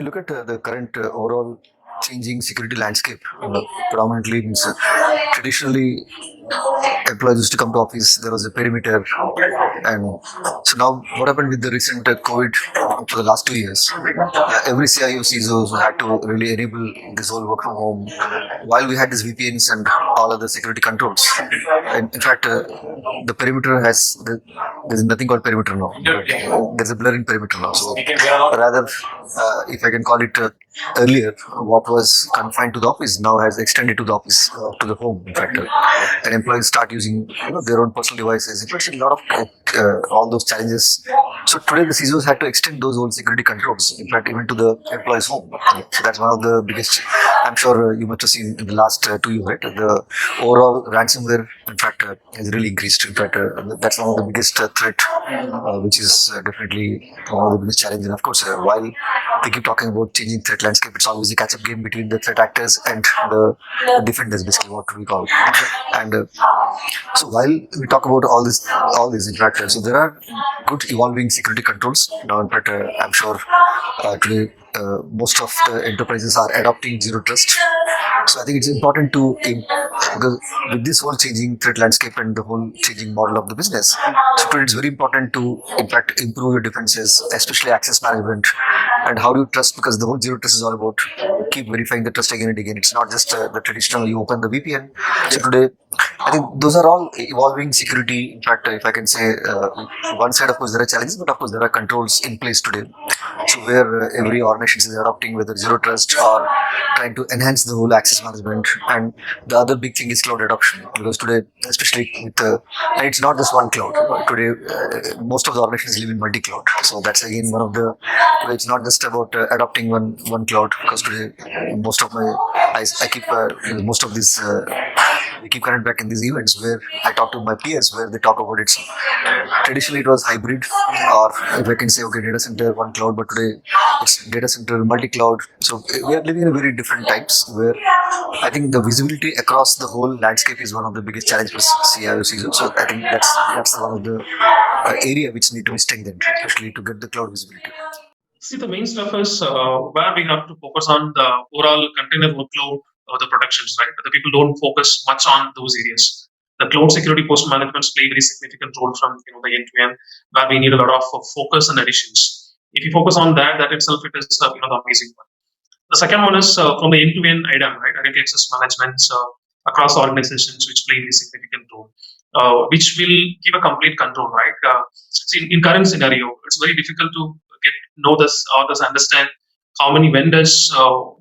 you look at the current overall changing security landscape, predominantly means traditionally employees used to come to office, there was a perimeter, and so now what happened with the recent COVID for the last 2 years, every CIO CISO had to really enable this whole work from home while we had these VPNs and all other security controls. And in fact, the perimeter there's nothing called perimeter now. There's a blurring perimeter now. So rather, if I can call it earlier, what was confined to the office now has extended to the office, to the home. In fact, and employees start using their own personal devices. It's a lot of all those challenges. So today the CISOs had to extend those old security controls, in fact, even to the employee's home. So that's one of the biggest. I'm sure you must have seen in the last 2 years, right? The overall ransomware, in fact, has really increased. In fact, that's one of the biggest threat, which is definitely one of the biggest challenges. And of course, while they keep talking about changing threat landscape, it's always a catch-up game between the threat actors and the defenders, basically what we call. And so while we talk about all these in fact, so there are good evolving security controls now. In fact, I'm sure today most of the enterprises are adopting zero trust. So I think it's important to, because with this whole changing threat landscape and the whole changing model of the business, so it's very important to, in fact, improve your defenses, especially access management. And how do you trust? Because the whole zero trust is all about keep verifying the trust again and again. It's not just the traditional, you open the VPN. So today, I think those are all evolving security. In fact, if I can say, one side, of course, there are challenges, but of course, there are controls in place today. So where every organization is adopting whether zero trust or trying to enhance the whole access management. And the other big thing is cloud adoption, because today, especially with and it's not just one cloud. Today, most of the organizations live in multi-cloud. So that's again one of the. It's not just about adopting one cloud, because today most of I keep most of these. We keep coming back in these events where I talk to my peers where they talk about it. Traditionally, it was hybrid, or if I can say, okay, data center, one cloud, but today it's data center, multi-cloud. So we are living in very different times where I think the visibility across the whole landscape is one of the biggest challenges for CIO CISO. So I think that's one of the area which need to be strengthened, especially to get the cloud visibility. See, the main stuff is where we have to focus on the overall container workload or the protections, right? The people don't focus much on those areas. The cloud security post management play a very significant role from the end to end, where we need a lot of focus and additions. If you focus on that itself, it is the amazing one. The second one is from the end to end IDAM, right? Identity access management across organizations, which play a very significant role, which will give a complete control, right? See, in current scenario, it's very difficult to know this or understand how many vendors,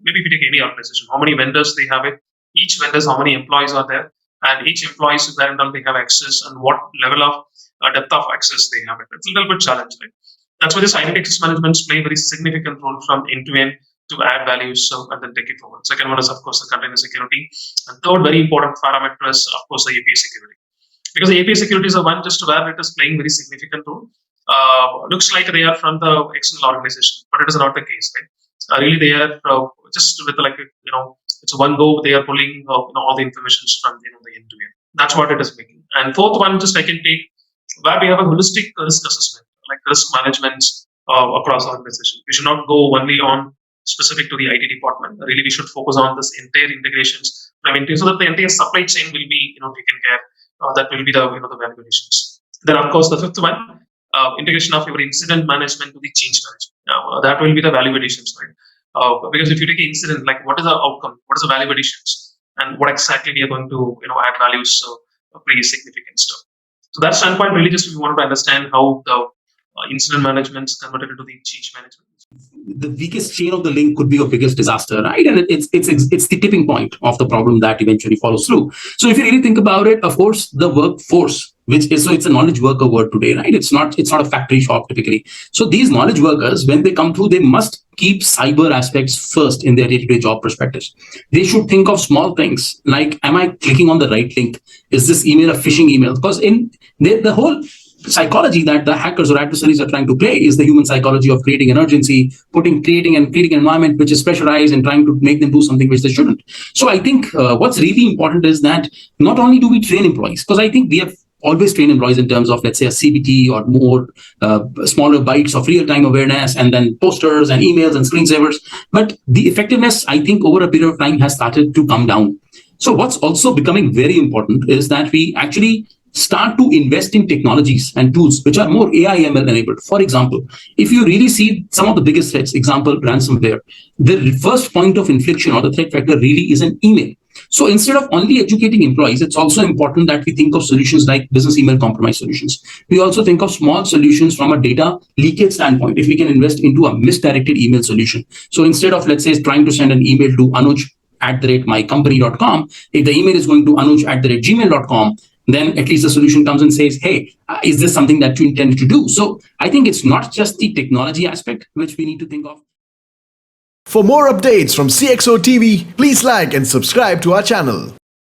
maybe if you take any organization, how many vendors they have it, each vendors, how many employees are there, and each employee is where they have access and what level of depth of access they have it. It's a little bit challenging. Right? That's why this identity access management play a very significant role from end to end to add values and then take it forward. Second one is, of course, the container security. And third, very important parameter is, of course, the API security. Because the API security is the one just where it is playing very significant role. Looks like they are from the external organization, but it is not the case, right? Really, they are just with it's one go. They are pulling all the information from the end to end. That's what it is making. And fourth one, just I can take where we have a holistic risk assessment, like risk management across organizations. We should not go only on specific to the IT department. Really, we should focus on this entire integrations so that the entire supply chain will be taken care. That will be the the validations. Then, of course, the fifth one. Integration of your incident management to the change management. That will be the value additions, right? Because if you take an incident, like what is the outcome, what is the value additions, and what exactly we are going to add values, play significant stuff. So that standpoint really just we wanted to understand how the incident management is converted into the change management. The weakest chain of the link could be your biggest disaster, right? And it's the tipping point of the problem that eventually follows through. So if you really think about it, of course, the workforce, it's a knowledge worker word today, right? It's not a factory shop typically. So these knowledge workers, when they come through, they must keep cyber aspects first in their day-to-day job perspectives. They should think of small things like, am I clicking on the right link? Is this email a phishing email? Because in the whole psychology that the hackers or adversaries are trying to play is the human psychology of creating an urgency, creating an environment which is pressurized and trying to make them do something which they shouldn't. So I think what's really important is that not only do we train employees, because I think we have always train employees in terms of, let's say, a CBT or more smaller bites of real-time awareness, and then posters and emails and screensavers. But the effectiveness, I think, over a period of time has started to come down. So what's also becoming very important is that we actually start to invest in technologies and tools which are more AI ML enabled. For example, if you really see some of the biggest threats, example, ransomware, the first point of infliction or the threat vector really is an email. So instead of only educating employees, it's also important that we think of solutions like business email compromise solutions. We also think of small solutions from a data leakage standpoint. If we can invest into a misdirected email solution. So instead of, let's say, trying to send an email to anuj@mycompany.com, if the email is going to anuj@gmail.com, then at least the solution comes and says, hey, is this something that you intended to do? So I think it's not just the technology aspect which we need to think of. For more updates from CXO TV, please like and subscribe to our channel.